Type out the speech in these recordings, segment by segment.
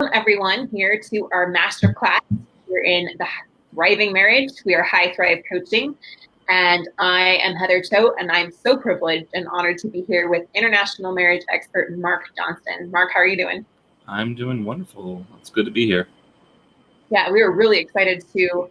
Everyone here to our Masterclass. We're in the Thriving Marriage. We are High Thrive Coaching. And I am Heather Choate, and I'm so privileged and honored to be here with international marriage expert Mark Johnston. Mark, how are you doing? I'm doing wonderful. It's good to be here. Yeah, we are really excited to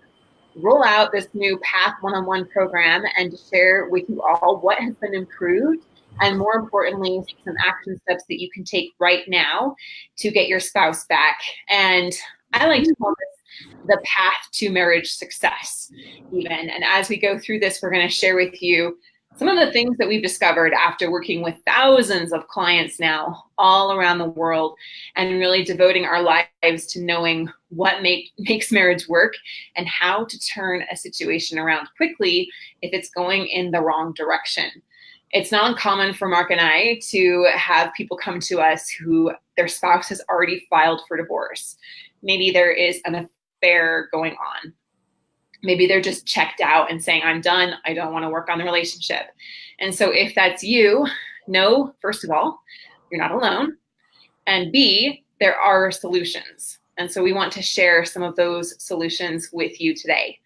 roll out this new Path one-on-one program and to share with you all what has been improved and, more importantly, some action steps that you can take right now to get your spouse back. And I like to call this the path to marriage success, even. And as we go through this, we're going to share with you some of the things that we've discovered after working with thousands of clients now all around the world and really devoting our lives to knowing what makes marriage work and how to turn a situation around quickly if it's going in the wrong direction. It's not uncommon for Mark and I to have people come to us who their spouse has already filed for divorce. Maybe there is an affair going on. Maybe they're just checked out and saying, I'm done. I don't want to work on the relationship. And so if that's you, know, first of all, you're not alone. And B, there are solutions. And so we want to share some of those solutions with you today.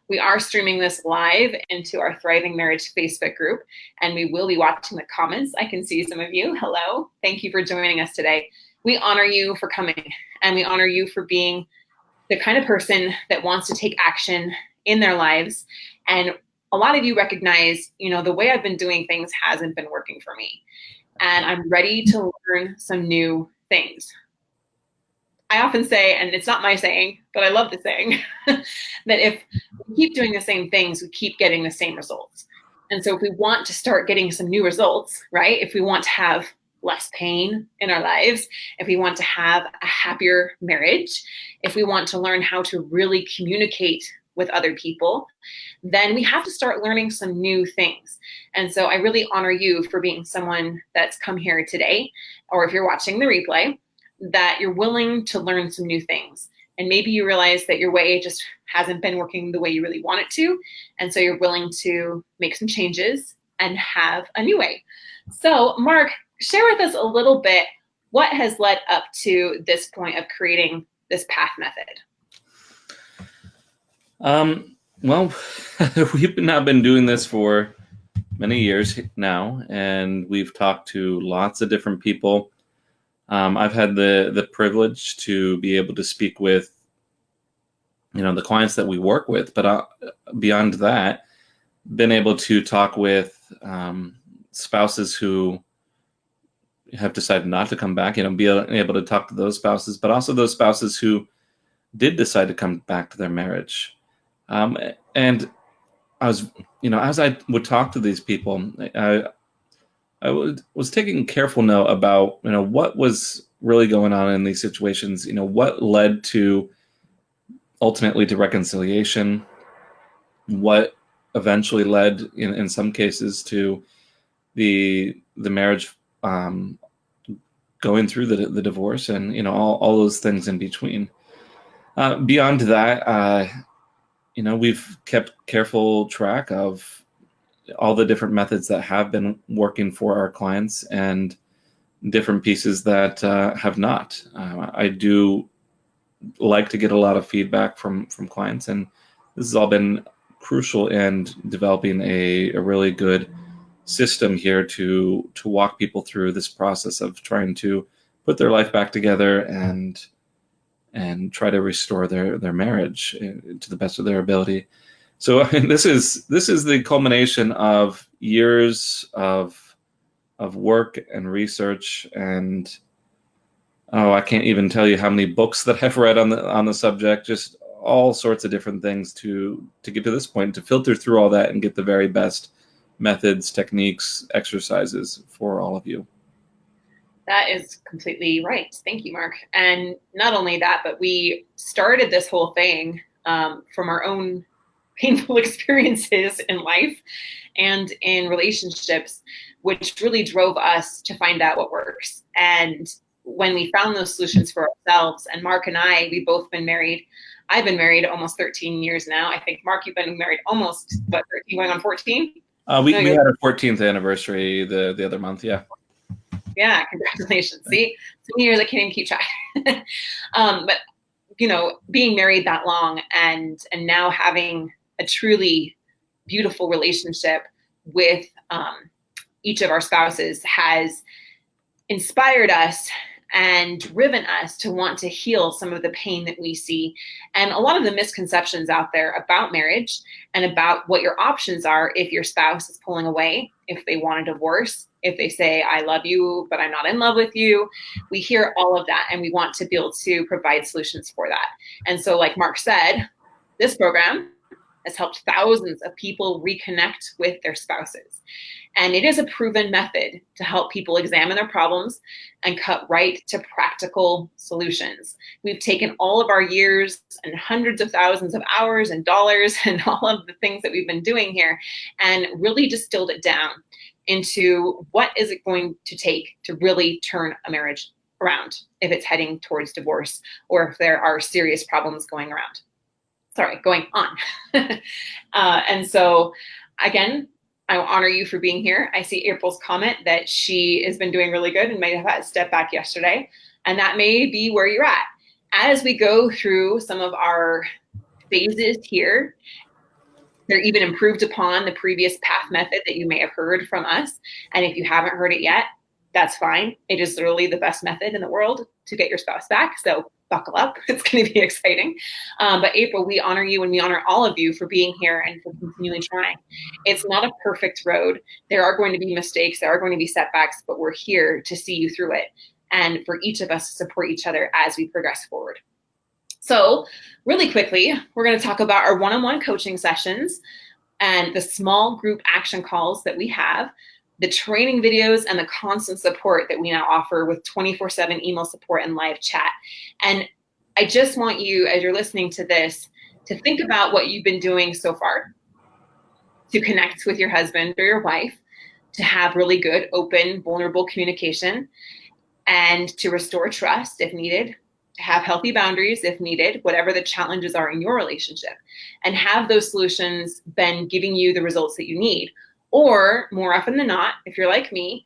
We are streaming this live into our Thriving Marriage Facebook group, and we will be watching the comments. I can see some of you. Hello. Thank you for joining us today. We honor you for coming, and we honor you for being the kind of person that wants to take action in their lives. And a lot of you recognize, the way I've been doing things hasn't been working for me. And I'm ready to learn some new things. I often say, and it's not my saying, but I love the saying, that if we keep doing the same things, we keep getting the same results. And so if we want to start getting some new results, right? If we want to have less pain in our lives, if we want to have a happier marriage, if we want to learn how to really communicate with other people, then we have to start learning some new things. And so I really honor you for being someone that's come here today, or if you're watching the replay, that you're willing to learn some new things. And maybe you realize that your way just hasn't been working the way you really want it to. And so you're willing to make some changes and have a new way. So Mark, share with us a little bit what has led up to this point of creating this path method. Well, we've now been doing this for many years now, and we've talked to lots of different people. I've had the privilege to be able to speak with, the clients that we work with, but beyond that, been able to talk with spouses who have decided not to come back, be able to talk to those spouses, but also those spouses who did decide to come back to their marriage. And I was, as I would talk to these people, I was taking careful note about, what was really going on in these situations, what led to ultimately to reconciliation, what eventually led in some cases to the marriage going through the divorce, and all those things in between. Beyond that, we've kept careful track of all the different methods that have been working for our clients and different pieces that have not. I do like to get a lot of feedback from clients, and this has all been crucial in developing a really good system here to walk people through this process of trying to put their life back together and try to restore their marriage to the best of their ability. So this is the culmination of years of work and research, and I can't even tell you how many books that I've read on the subject. Just all sorts of different things to get to this point, to filter through all that and get the very best methods, techniques, exercises for all of you. That is completely right. Thank you, Mark. And not only that, but we started this whole thing from our own painful experiences in life and in relationships, which really drove us to find out what works. And when we found those solutions for ourselves, and Mark and I, we've both been married. I've been married almost 13 years now. I think, Mark, you've been married almost, 13 going on 14? We had our 14th anniversary the other month, yeah. Yeah, congratulations. See, so many years I can't even keep track. But being married that long and now having a truly beautiful relationship with each of our spouses has inspired us and driven us to want to heal some of the pain that we see and a lot of the misconceptions out there about marriage and about what your options are if your spouse is pulling away, if they want a divorce, if they say, I love you, but I'm not in love with you. We hear all of that, and we want to be able to provide solutions for that. And so, like Mark said, this program has helped thousands of people reconnect with their spouses. And it is a proven method to help people examine their problems and cut right to practical solutions. We've taken all of our years and hundreds of thousands of hours and dollars and all of the things that we've been doing here and really distilled it down into what is it going to take to really turn a marriage around if it's heading towards divorce or if there are serious problems going on. And so, again, I honor you for being here. I see April's comment that she has been doing really good and may have had a step back yesterday. And that may be where you're at. As we go through some of our phases here, they're even improved upon the previous path method that you may have heard from us. And if you haven't heard it yet, that's fine. It is literally the best method in the world to get your spouse back. So buckle up. It's going to be exciting. But April, we honor you and we honor all of you for being here and for continually trying. It's not a perfect road. There are going to be mistakes. There are going to be setbacks, but we're here to see you through it and for each of us to support each other as we progress forward. So really quickly, we're going to talk about our one-on-one coaching sessions and the small group action calls that we have, the training videos, and the constant support that we now offer with 24/7 email support and live chat. And I just want you, as you're listening to this, to think about what you've been doing so far to connect with your husband or your wife, to have really good, open, vulnerable communication, and to restore trust if needed, to have healthy boundaries if needed, whatever the challenges are in your relationship, and have those solutions been giving you the results that you need. Or more often than not, if you're like me,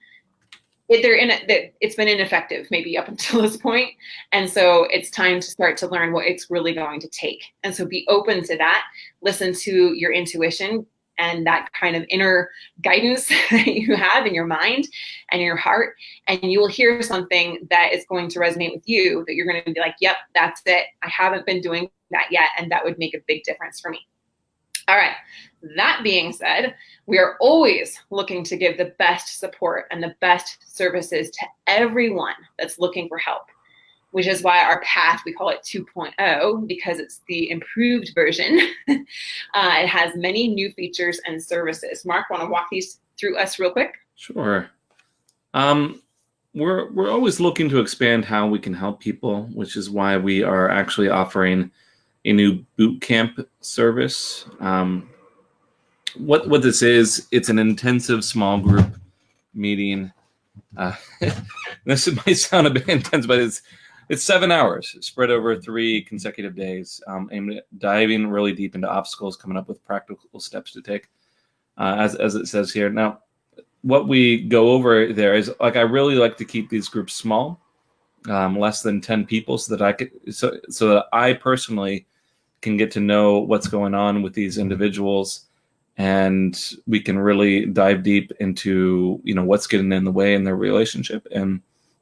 it's been ineffective maybe up until this point. And so it's time to start to learn what it's really going to take. And so be open to that. Listen to your intuition and that kind of inner guidance that you have in your mind and your heart. And you will hear something that is going to resonate with you that you're going to be like, yep, that's it. I haven't been doing that yet. And that would make a big difference for me. All right. That being said, we are always looking to give the best support and the best services to everyone that's looking for help, which is why our path, we call it 2.0, because it's the improved version. It has many new features and services. Mark, want to walk these through us real quick? Sure. We're always looking to expand how we can help people, which is why we are actually offering a new boot camp service. What this is, it's an intensive small group meeting. This might sound a bit intense, but it's 7 hours spread over 3 consecutive days, aimed at diving really deep into obstacles, coming up with practical steps to take, as it says here. Now, what we go over there is, like, I really like to keep these groups small, less than 10 people, so that I personally can get to know what's going on with these individuals, and we can really dive deep into, what's getting in the way in their relationship and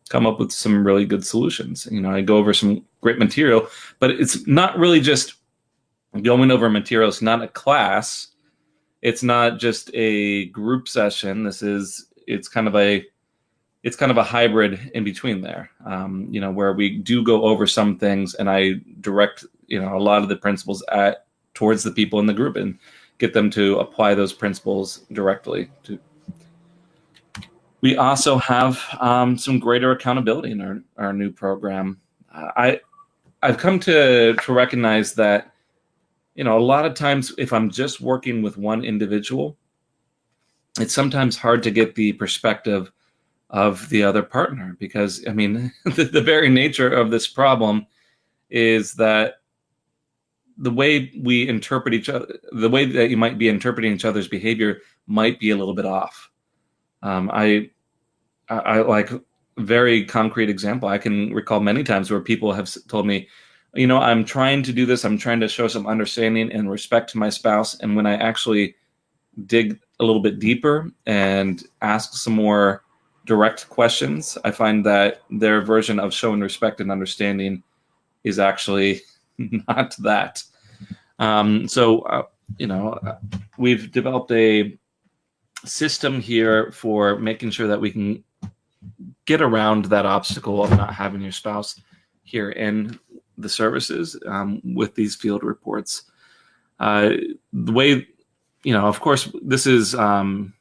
come up with some really good solutions. I go over some great material, but it's not really just going over material. It's not a class. It's not just a group session. It's kind of a hybrid in between there, where we do go over some things and I direct, a lot of the principles towards the people in the group and get them to apply those principles directly. We also have some greater accountability in our new program. I've come to recognize that, a lot of times if I'm just working with one individual, it's sometimes hard to get the perspective of the other partner, because, the very nature of this problem is that the way we interpret each other, the way that you might be interpreting each other's behavior might be a little bit off. I like very concrete example. I can recall many times where people have told me, I'm trying to do this. I'm trying to show some understanding and respect to my spouse. And when I actually dig a little bit deeper and ask some more direct questions, I find that their version of showing respect and understanding is actually not that. We've developed a system here for making sure that we can get around that obstacle of not having your spouse here in the services with these field reports. The way, of course, this is, going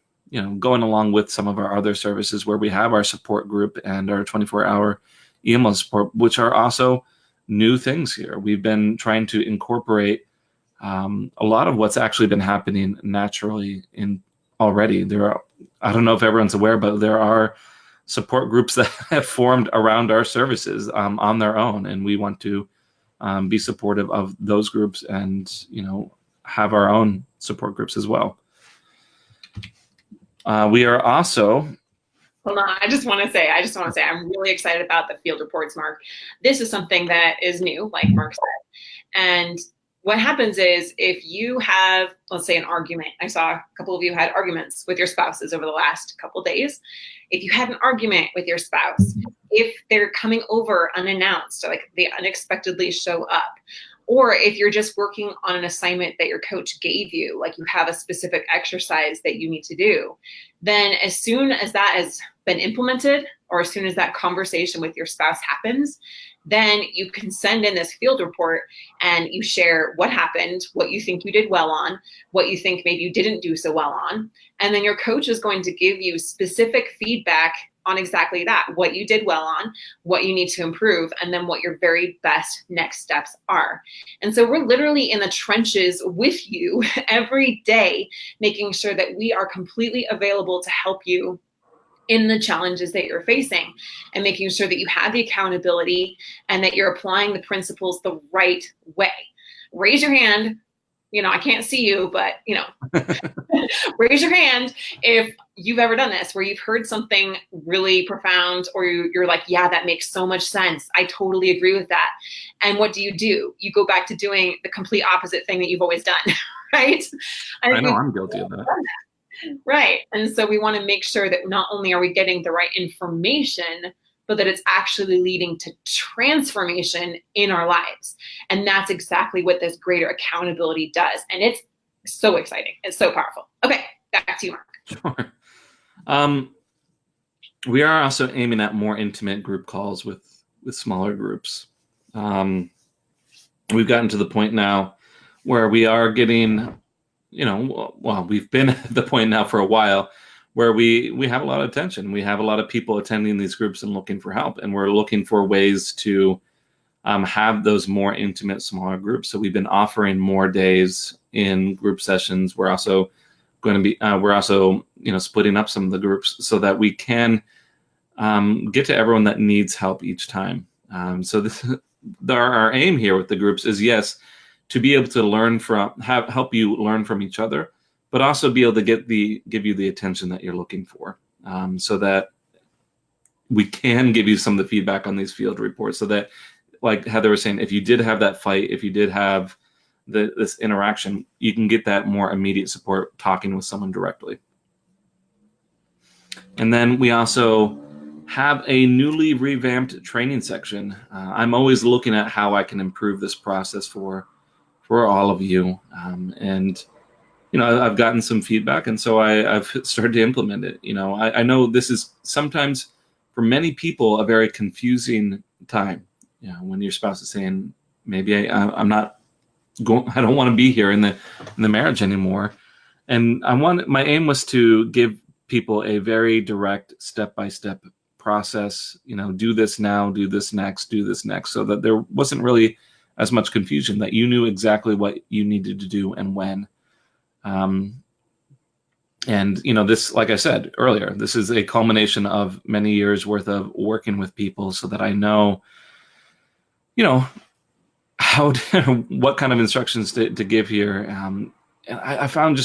along with some of our other services where we have our support group and our 24-hour email support, which are also new things here. We've been trying to incorporate a lot of what's actually been happening naturally in already. I don't know if everyone's aware, but there are support groups that have formed around our services on their own, and we want to be supportive of those groups and have our own support groups as well. We are also. Hold on, I just want to say I'm really excited about the field reports, Mark. This is something that is new, like Mark said, and what happens is if you have, let's say, an argument. I saw a couple of you had arguments with your spouses over the last couple of days. If you had an argument with your spouse, if they're coming over unannounced, like they unexpectedly show up, or if you're just working on an assignment that your coach gave you, like you have a specific exercise that you need to do, then as soon as that has been implemented, or as soon as that conversation with your spouse happens, then you can send in this field report and you share what happened, what you think you did well on, what you think maybe you didn't do so well on. And then your coach is going to give you specific feedback on exactly that, what you did well on, what you need to improve, and then what your very best next steps are. And so we're literally in the trenches with you every day, making sure that we are completely available to help you in the challenges that you're facing, and making sure that you have the accountability and that you're applying the principles the right way. Raise your hand. I can't see you, but, raise your hand if you've ever done this, where you've heard something really profound, or you're like, yeah, that makes so much sense. I totally agree with that. And what do? You go back to doing the complete opposite thing that you've always done, right? I know I'm guilty of that. Right. And so we want to make sure that not only are we getting the right information, but that it's actually leading to transformation in our lives. And that's exactly what this greater accountability does. And it's so exciting. It's so powerful. Okay, back to you, Mark. Sure. We are also aiming at more intimate group calls with smaller groups. We've gotten to the point now where we are getting, we've been at the point now for a while where we have a lot of attention. We have a lot of people attending these groups and looking for help, and we're looking for ways to have those more intimate, smaller groups. So we've been offering more days in group sessions. We're also going to be, splitting up some of the groups so that we can get to everyone that needs help each time. So our aim here with the groups is, yes, to be able to help you learn from each other, but also be able to give you the attention that you're looking for, so that we can give you some of the feedback on these field reports, so that, like Heather was saying, if you did have that fight, if you did have this interaction, you can get that more immediate support talking with someone directly. And then we also have a newly revamped training section. I'm always looking at how I can improve this process for all of you. And, I've gotten some feedback, and so I've started to implement it. I know this is sometimes for many people a very confusing time. When your spouse is saying, maybe I don't want to be here in the marriage anymore. And my aim was to give people a very direct step-by-step process, do this now, do this next, so that there wasn't really as much confusion, that you knew exactly what you needed to do and when. And this, like I said earlier, this is a culmination of many years worth of working with people, so that I know, how what kind of instructions to give here. And I found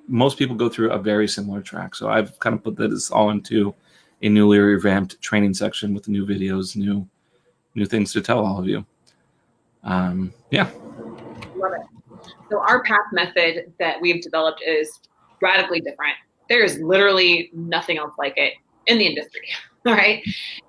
most people go through a very similar track. So I've kind of put this all into a newly revamped training section with new videos, new things to tell all of you. Yeah. Love it. So our path method that we've developed is radically different. There is literally nothing else like it in the industry. All right.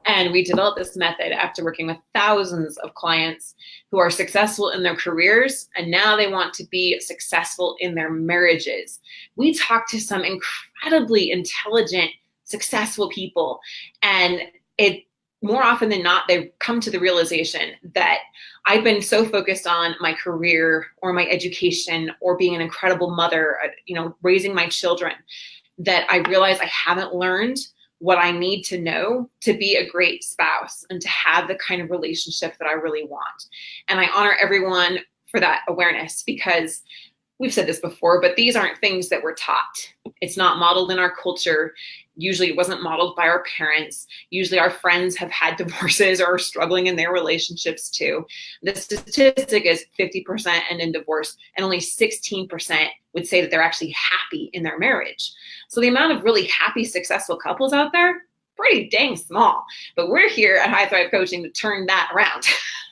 And we developed this method after working with thousands of clients who are successful in their careers, and now they want to be successful in their marriages. We talked to some incredibly intelligent, successful people, and it more often than not, they come to the realization that I've been so focused on my career or my education or being an incredible mother, raising my children, that I realize I haven't learned what I need to know to be a great spouse and to have the kind of relationship that I really want. And I honor everyone for that awareness, because we've said this before, but these aren't things that we're taught. It's not modeled in our culture. Usually it wasn't modeled by our parents. Usually our friends have had divorces or are struggling in their relationships too. The statistic is 50% end in divorce, and only 16% would say that they're actually happy in their marriage. So the amount of really happy, successful couples out there, pretty dang small. But we're here at High Thrive Coaching to turn that around,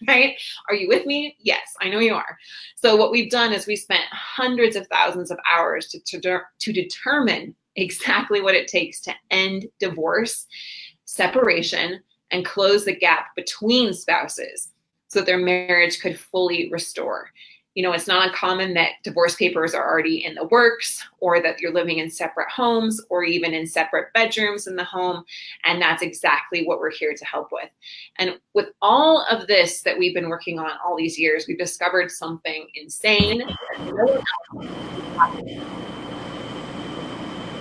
right? Are you with me? Yes, I know you are. So what we've done is we spent hundreds of thousands of hours to determine exactly what it takes to end divorce, separation, and close the gap between spouses so that their marriage could fully restore. It's not uncommon that divorce papers are already in the works, or that you're living in separate homes or even in separate bedrooms in the home. And that's exactly what we're here to help with. And with all of this that we've been working on all these years, we've discovered something insane.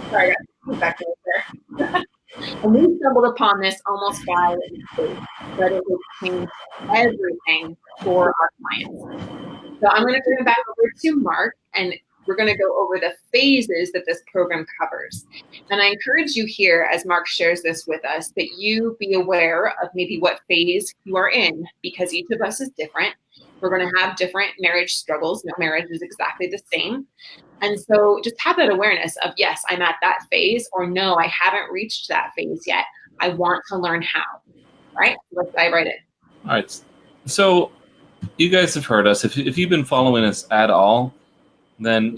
Sorry, I got back there. And we stumbled upon this almost by mistake, but it has changed everything for our clients. So I'm going to turn it back over to Mark, and we're going to go over the phases that this program covers. And I encourage you here, as Mark shares this with us, that you be aware of maybe what phase you are in, because each of us is different. We're going to have different marriage struggles. No marriage is exactly the same. And so just have that awareness of, yes, I'm at that phase, or no, I haven't reached that phase yet. I want to learn how. All right, let's dive right in. All right. So you guys have heard us. If you've been following us at all, then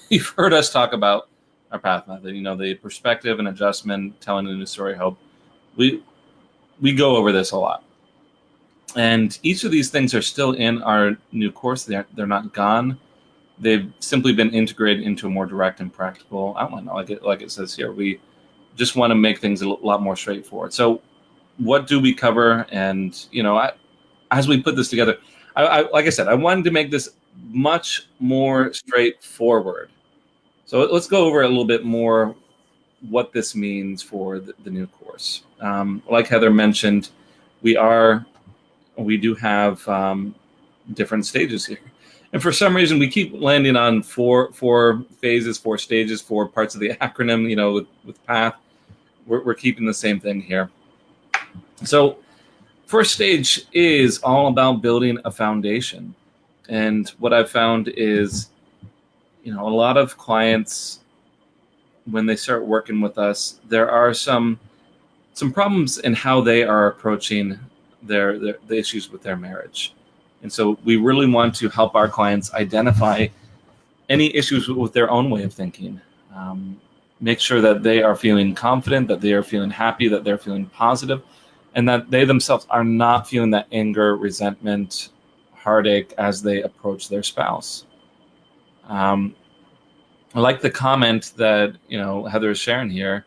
you've heard us talk about our path method. The perspective and adjustment, telling a new story, hope. We go over this a lot. And each of these things are still in our new course. They're not gone. They've simply been integrated into a more direct and practical outline, like it says here. We just want to make things a lot more straightforward. So what do we cover? And, as we put this together, I like I said, I wanted to make this much more straightforward. So let's go over a little bit more what this means for the new course. Like Heather mentioned, we do have different stages here. And for some reason, we keep landing on four phases, 4 stages, 4 parts of the acronym, with PATH. We're keeping the same thing here. So first stage is all about building a foundation. And what I've found is, a lot of clients, when they start working with us, there are some problems in how they are approaching the issues with their marriage. And so we really want to help our clients identify any issues with their own way of thinking. Make sure that they are feeling confident, that they are feeling happy, that they're feeling positive, and that they themselves are not feeling that anger, resentment, heartache as they approach their spouse. I like the comment that Heather is sharing here.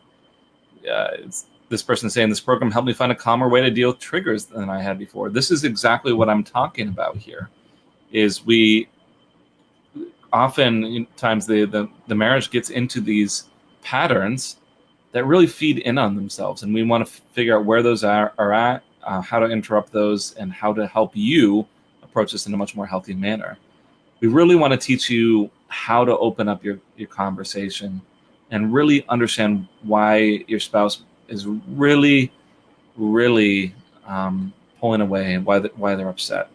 It's this person saying, this program helped me find a calmer way to deal with triggers than I had before. This is exactly what I'm talking about here. Is we oftentimes the marriage gets into these patterns that really feed in on themselves, and we want to figure out where those are at, how to interrupt those, and how to help you approach this in a much more healthy manner. We really want to teach you how to open up your conversation and really understand why your spouse is really, really pulling away, and why they're upset.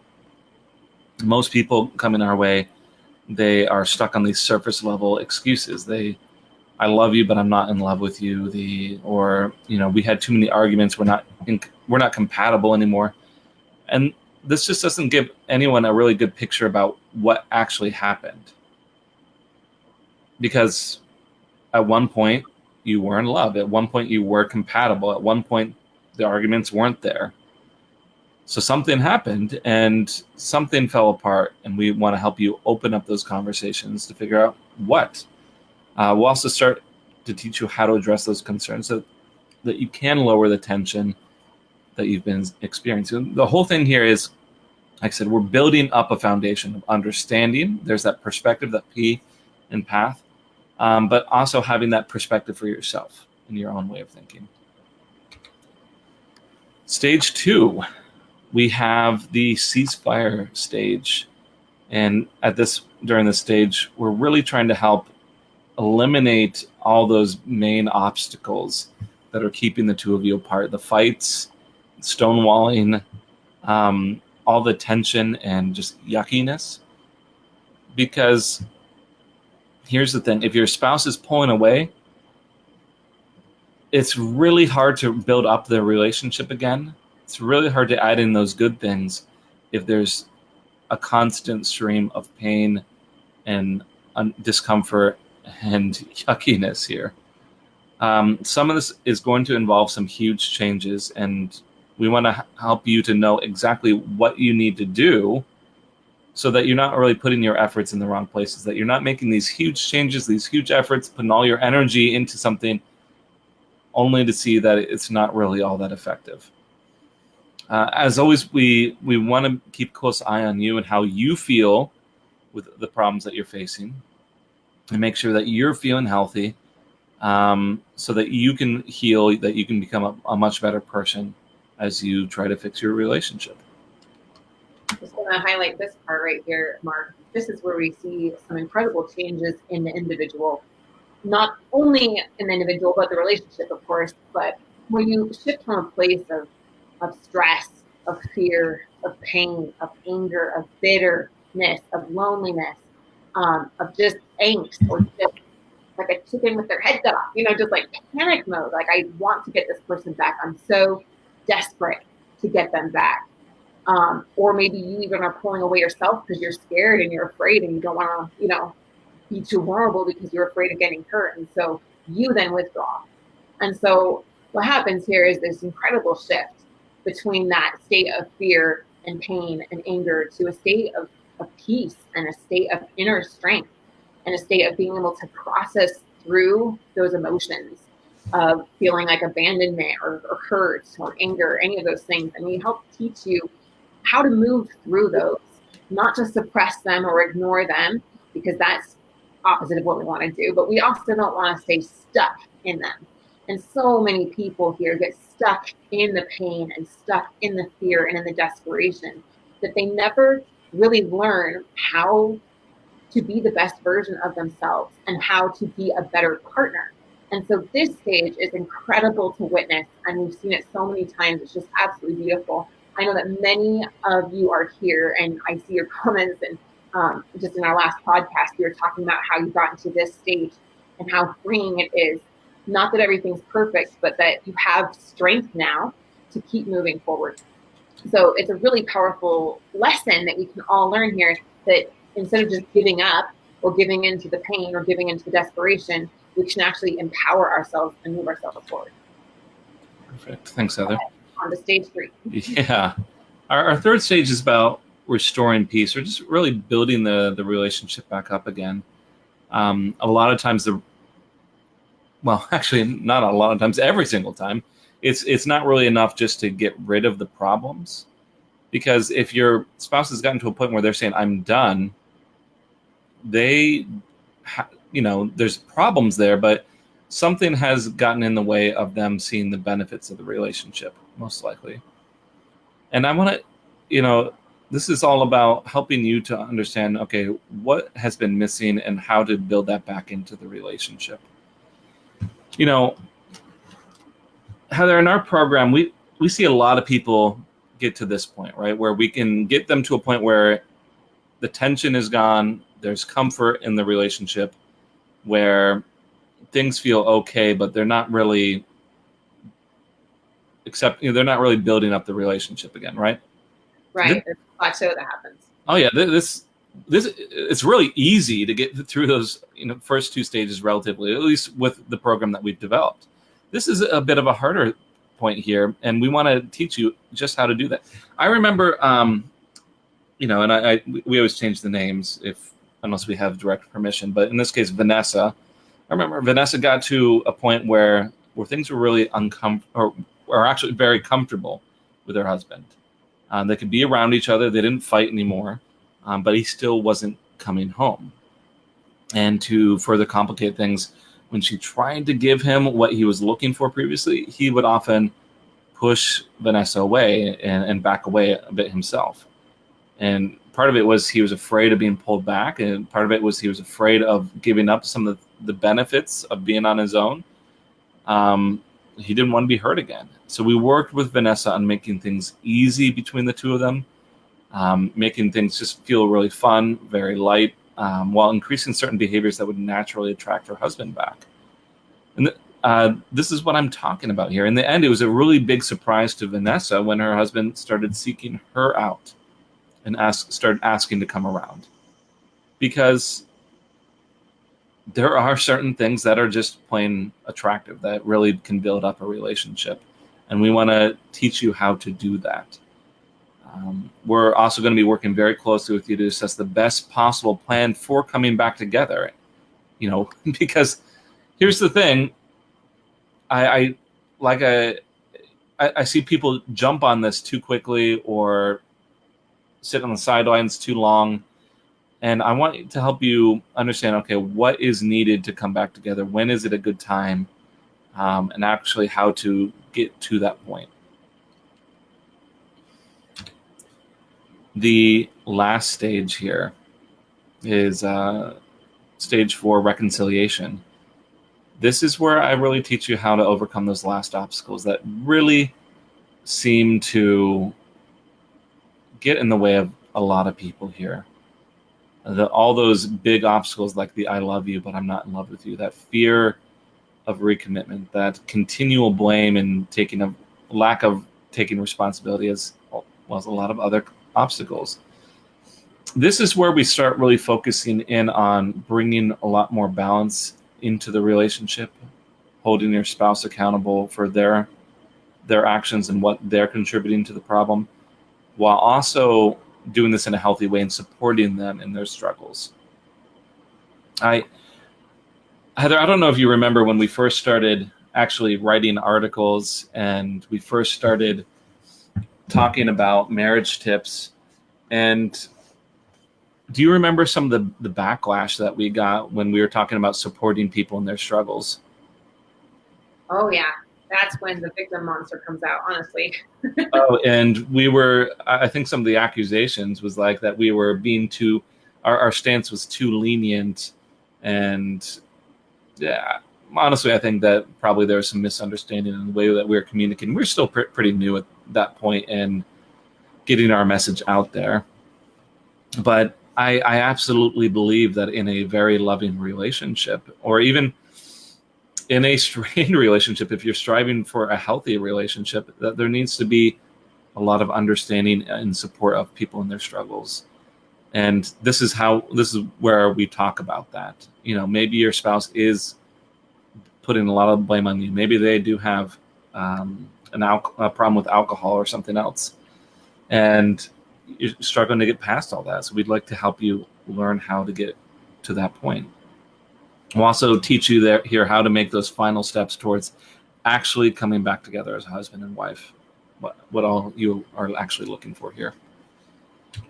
Most people coming our way, they are stuck on these surface level excuses. They I love you, but I'm not in love with you. Or we had too many arguments. We're not compatible anymore. And this just doesn't give anyone a really good picture about what actually happened. Because at one point you were in love. At one point you were compatible. At one point the arguments weren't there. So something happened and something fell apart, and we want to help you open up those conversations to figure out what. We'll also start to teach you how to address those concerns so that you can lower the tension that you've been experiencing. The whole thing here is, like I said, we're building up a foundation of understanding. There's that perspective, that P in path, but also having that perspective for yourself in your own way of thinking. Stage 2, we have the ceasefire stage. And during this stage, we're really trying to help eliminate all those main obstacles that are keeping the two of you apart. The fights, stonewalling, all the tension and just yuckiness. Because here's the thing, if your spouse is pulling away, it's really hard to build up the relationship again. It's really hard to add in those good things if there's a constant stream of pain and discomfort and yuckiness here. Some of this is going to involve some huge changes, and we want to help you to know exactly what you need to do so that you're not really putting your efforts in the wrong places, that you're not making these huge changes, these huge efforts, putting all your energy into something only to see that it's not really all that effective. As always, we want to keep a close eye on you and how you feel with the problems that you're facing, and make sure that you're feeling healthy, so that you can heal, that you can become a much better person as you try to fix your relationship. I'm just going to highlight this part right here, Mark. This is where we see some incredible changes in the individual. Not only in the individual, but the relationship, of course. But when you shift from a place of stress, of fear, of pain, of anger, of bitterness, of loneliness, of just angst, or just like a chicken with their head cut off, just like panic mode. Like, I want to get this person back. I'm so desperate to get them back. Or maybe you even are pulling away yourself because you're scared and you're afraid and you don't want to, be too vulnerable because you're afraid of getting hurt. And so you then withdraw. And so what happens here is this incredible shift between that state of fear and pain and anger to a state of peace and a state of inner strength and a state of being able to process through those emotions of feeling like abandonment or hurt or anger, any of those things. And we help teach you how to move through those, not just suppress them or ignore them, because that's opposite of what we want to do, but we also don't want to stay stuck in them. And so many people here get stuck in the pain and stuck in the fear and in the desperation that they never really learn how to be the best version of themselves and how to be a better partner. And so this stage is incredible to witness, and we've seen it so many times. It's just absolutely beautiful. I know that many of you are here, and I see your comments, and just in our last podcast, we were talking about how you got into this stage and how freeing it is. Not that everything's perfect, but that you have strength now to keep moving forward. So it's a really powerful lesson that we can all learn here, that instead of just giving up or giving into the pain or giving into the desperation, we can actually empower ourselves and move ourselves forward. Perfect. Thanks, Heather. On to stage 3. Yeah. Our third stage is about restoring peace, or just really building the relationship back up again. A lot of times actually not a lot of times, every single time, it's not really enough just to get rid of the problems. Because if your spouse has gotten to a point where they're saying, I'm done, there's problems there, but something has gotten in the way of them seeing the benefits of the relationship, most likely. And I want to, this is all about helping you to understand, okay, what has been missing and how to build that back into the relationship. Heather, in our program, we see a lot of people get to this point, right? Where we can get them to a point where the tension is gone, there's comfort in the relationship, where things feel okay, but they're not really they're not really building up the relationship again, right? Right. There's a plateau that happens. Oh yeah, this it's really easy to get through those first two stages relatively, at least with the program that we've developed. This is a bit of a harder point here, and we want to teach you just how to do that. I remember, and we always change the names unless we have direct permission, but in this case, Vanessa. I remember Vanessa got to a point where things were really uncomfortable, or actually very comfortable with her husband. They could be around each other. They didn't fight anymore, but he still wasn't coming home. And to further complicate things, when she tried to give him what he was looking for previously, he would often push Vanessa away and back away a bit himself. And part of it was he was afraid of being pulled back, and part of it was he was afraid of giving up some of the benefits of being on his own. He didn't want to be hurt again. So we worked with Vanessa on making things easy between the two of them, making things just feel really fun, very light, while increasing certain behaviors that would naturally attract her husband back. And this is what I'm talking about here. In the end, it was a really big surprise to Vanessa when her husband started seeking her out and started asking to come around. Because there are certain things that are just plain attractive that really can build up a relationship. And we want to teach you how to do that. We're also going to be working very closely with you to assess the best possible plan for coming back together. Because here's the thing. I see people jump on this too quickly or sit on the sidelines too long. And I want to help you understand, okay, what is needed to come back together? When is it a good time? And actually how to get to that point. The last stage here is stage 4, reconciliation. This is where I really teach you how to overcome those last obstacles that really seem to get in the way of a lot of people here. All those big obstacles like the I love you, but I'm not in love with you, that fear of recommitment, that continual blame and taking a lack of taking responsibility, as well as a lot of other obstacles. This is where we start really focusing in on bringing a lot more balance into the relationship, holding your spouse accountable for their actions and what they're contributing to the problem, while also doing this in a healthy way and supporting them in their struggles. Heather, I don't know if you remember when we first started actually writing articles and we first started talking about marriage tips. And do you remember some of the backlash that we got when we were talking about supporting people in their struggles? Oh, yeah. That's when the victim monster comes out, honestly. And I think some of the accusations was like that we were being our stance was too lenient. And yeah, honestly, I think that probably there was some misunderstanding in the way that we were communicating. We're still pretty new at that point in getting our message out there. But I absolutely believe that in a very loving relationship, or even in a strained relationship, if you're striving for a healthy relationship, that there needs to be a lot of understanding and support of people in their struggles. And this is where we talk about that. Maybe your spouse is putting a lot of blame on you. Maybe they do have a problem with alcohol or something else, and you're struggling to get past all that. So we'd like to help you learn how to get to that point. We'll also teach you here how to make those final steps towards actually coming back together as a husband and wife. What all you are actually looking for here. I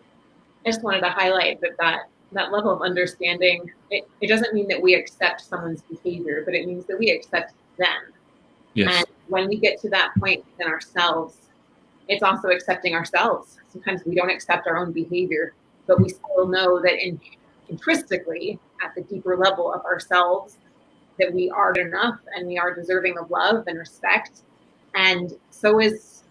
just wanted to highlight that level of understanding, it doesn't mean that we accept someone's behavior, but it means that we accept them. Yes. And when we get to that point within ourselves, it's also accepting ourselves. Sometimes we don't accept our own behavior, but we still know that intrinsically, at the deeper level of ourselves, that we are enough and we are deserving of love and respect. And so is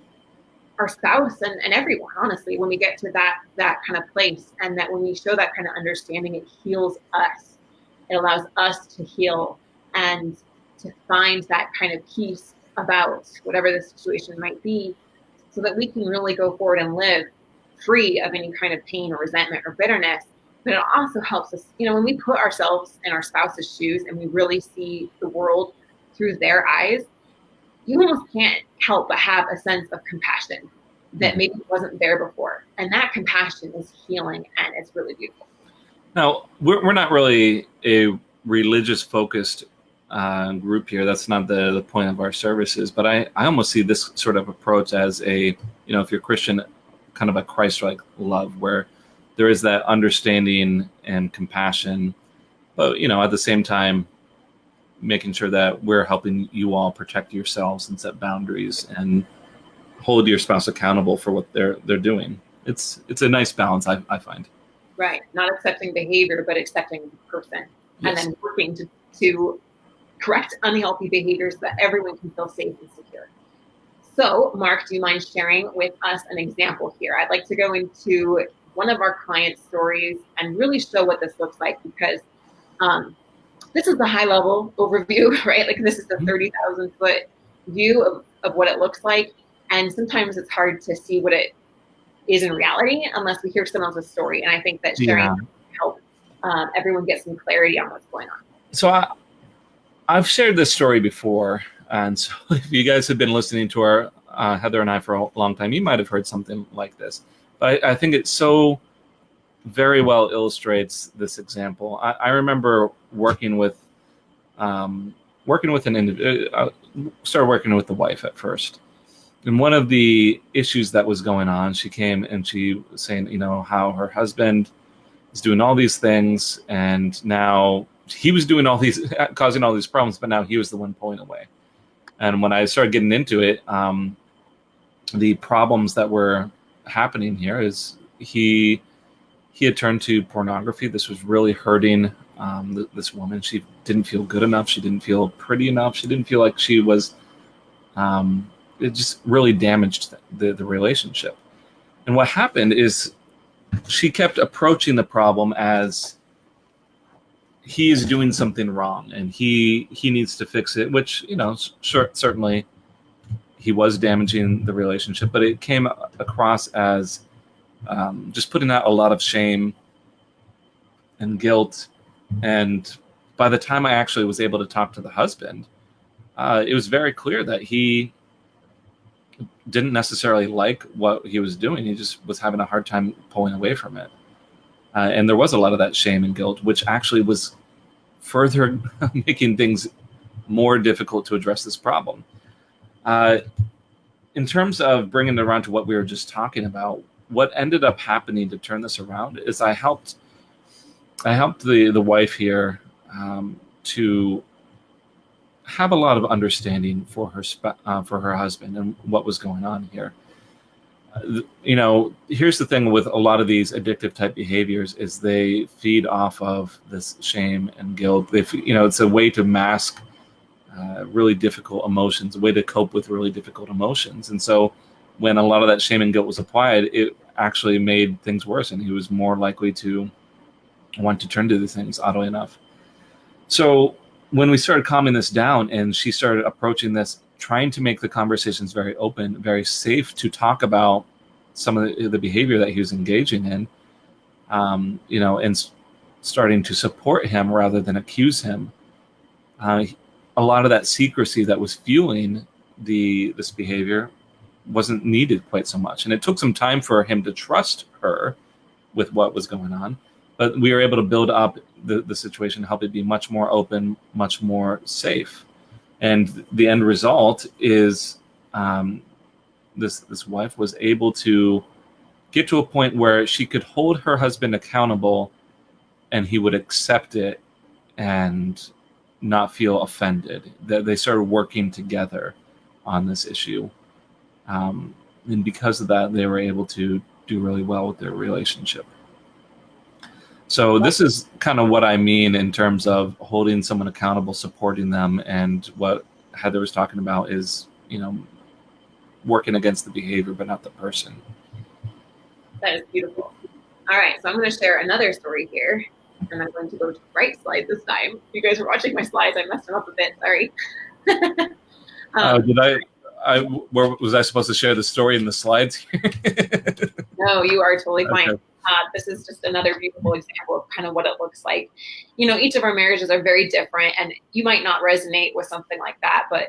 our spouse and everyone, honestly, when we get to that kind of place, and that when we show that kind of understanding, it heals us. It allows us to heal and to find that kind of peace about whatever the situation might be, so that we can really go forward and live free of any kind of pain or resentment or bitterness. But it also helps us, when we put ourselves in our spouse's shoes and we really see the world through their eyes, you almost can't help but have a sense of compassion that maybe wasn't there before. And that compassion is healing, and it's really beautiful. Now, we're not really a religious focused group here. That's not the point of our services. But I almost see this sort of approach as a, if you're Christian, kind of a Christ-like love, where there is that understanding and compassion, but, at the same time, making sure that we're helping you all protect yourselves and set boundaries and hold your spouse accountable for what they're doing. It's a nice balance, I find. Right. Not accepting behavior, but accepting the person. Yes. And then working to correct unhealthy behaviors so that everyone can feel safe and secure. So, Mark, do you mind sharing with us an example here? I'd like to go into one of our client stories and really show what this looks like, because this is the high level overview, right? Like, this is the 30,000 foot view of what it looks like. And sometimes it's hard to see what it is in reality unless we hear someone else's story. And I think that sharing helps everyone get some clarity on what's going on. So I've shared this story before. And so if you guys have been listening to our Heather and I for a long time, you might have heard something like this. But I think it so very well illustrates this example. I remember working with an individual. Started working with the wife at first. And one of the issues that was going on, she came and she was saying, how her husband is doing all these things, and now he was doing all these, causing all these problems, but now he was the one pulling away. And when I started getting into it, the problems that were happening here is he had turned to pornography. This was really hurting this woman. She didn't feel good enough. She didn't feel pretty enough. She didn't feel like she was... it just really damaged the relationship. And what happened is she kept approaching the problem as he is doing something wrong and he needs to fix it, which, certainly he was damaging the relationship, but it came across as just putting out a lot of shame and guilt. And by the time I actually was able to talk to the husband, it was very clear that he didn't necessarily like what he was doing. He just was having a hard time pulling away from it. And there was a lot of that shame and guilt, which actually was further making things more difficult to address this problem. In terms of bringing it around to what we were just talking about, what ended up happening to turn this around is I helped the wife here to have a lot of understanding for her husband and what was going on here. Here's the thing with a lot of these addictive type behaviors is they feed off of this shame and guilt. It's a way to mask really difficult emotions, a way to cope with really difficult emotions. And so when a lot of that shame and guilt was applied, it actually made things worse, and he was more likely to want to turn to these things, oddly enough. So when we started calming this down and she started approaching this, trying to make the conversations very open, very safe to talk about some of the behavior that he was engaging in, and starting to support him rather than accuse him. A lot of that secrecy that was fueling this behavior wasn't needed quite so much. And it took some time for him to trust her with what was going on. But we were able to build up the situation, help it be much more open, much more safe. And the end result is this wife was able to get to a point where she could hold her husband accountable and he would accept it and not feel offended. That they started working together on this issue. And because of that, they were able to do really well with their relationship. So this is kind of what I mean in terms of holding someone accountable, supporting them, and what Heather was talking about is, working against the behavior, but not the person. That is beautiful. All right, so I'm going to share another story here. And I'm going to go to the right slide this time. If you guys are watching my slides, I messed them up a bit. Sorry. Did where was I supposed to share the story in the slides here? No, you are totally fine. Okay. This is just another beautiful example of kind of what it looks like. Each of our marriages are very different, and you might not resonate with something like that, but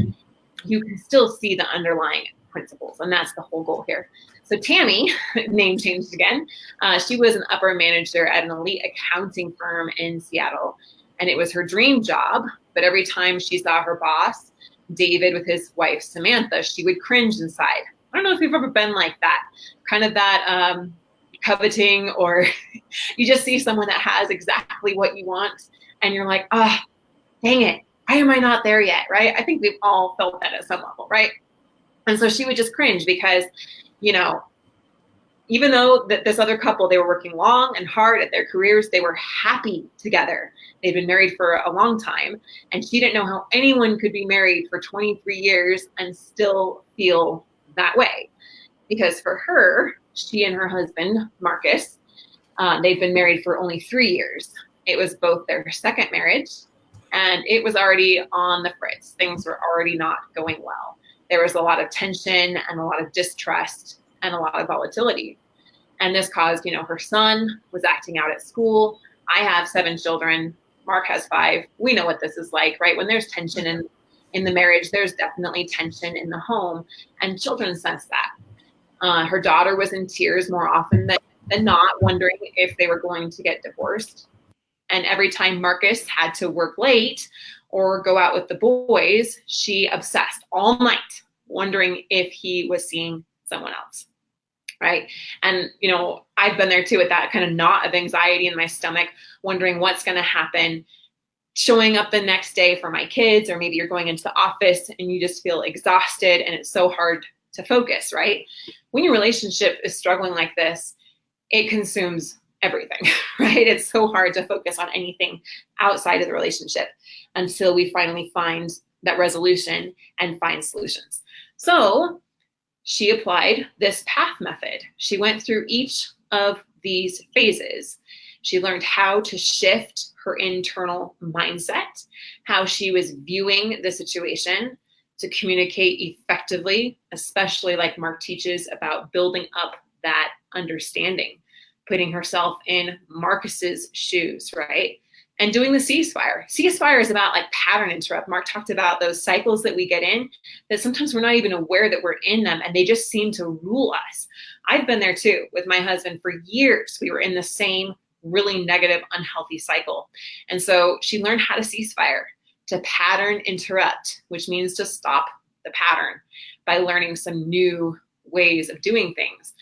you can still see the underlying principles, and that's the whole goal here. So Tammy, name changed again, she was an upper manager at an elite accounting firm in Seattle, and it was her dream job, but every time she saw her boss, David, with his wife, Samantha, she would cringe inside. I don't know if you've ever been like that, kind of that coveting, or you just see someone that has exactly what you want, and you're like, dang it, why am I not there yet, right? I think we've all felt that at some level, right? And so she would just cringe because, even though that this other couple, they were working long and hard at their careers, they were happy together. They'd been married for a long time, and she didn't know how anyone could be married for 23 years and still feel that way. Because for her, she and her husband, Marcus, they'd been married for only 3 years. It was both their second marriage, and it was already on the fritz. Things were already not going well. There was a lot of tension and a lot of distrust and a lot of volatility. And this caused, her son was acting out at school. I have 7 children. Mark has 5. We know what this is like, right? When there's tension in the marriage, there's definitely tension in the home, and children sense that. Her daughter was in tears more often than not, wondering if they were going to get divorced. And every time Marcus had to work late or go out with the boys, she obsessed all night, wondering if he was seeing someone else, right? And, I've been there too, with that kind of knot of anxiety in my stomach, wondering what's going to happen, showing up the next day for my kids, or maybe you're going into the office and you just feel exhausted and it's so hard to focus, right? When your relationship is struggling like this, it consumes everything, right? It's so hard to focus on anything outside of the relationship until we finally find that resolution and find solutions. So she applied this path method. She went through each of these phases. She learned how to shift her internal mindset, how she was viewing the situation, to communicate effectively, especially like Mark teaches about building up that understanding, putting herself in Marcus's shoes, right? And doing the ceasefire. Ceasefire is about like pattern interrupt. Mark talked about those cycles that we get in, that sometimes we're not even aware that we're in them, and they just seem to rule us. I've been there too with my husband for years. We were in the same really negative, unhealthy cycle. And so she learned how to ceasefire, to pattern interrupt, which means to stop the pattern by learning some new ways of doing things.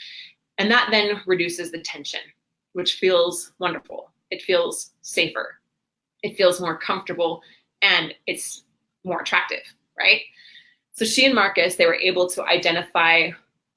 And that then reduces the tension, which feels wonderful. It feels safer. It feels more comfortable, and it's more attractive, right? So she and Marcus, they were able to identify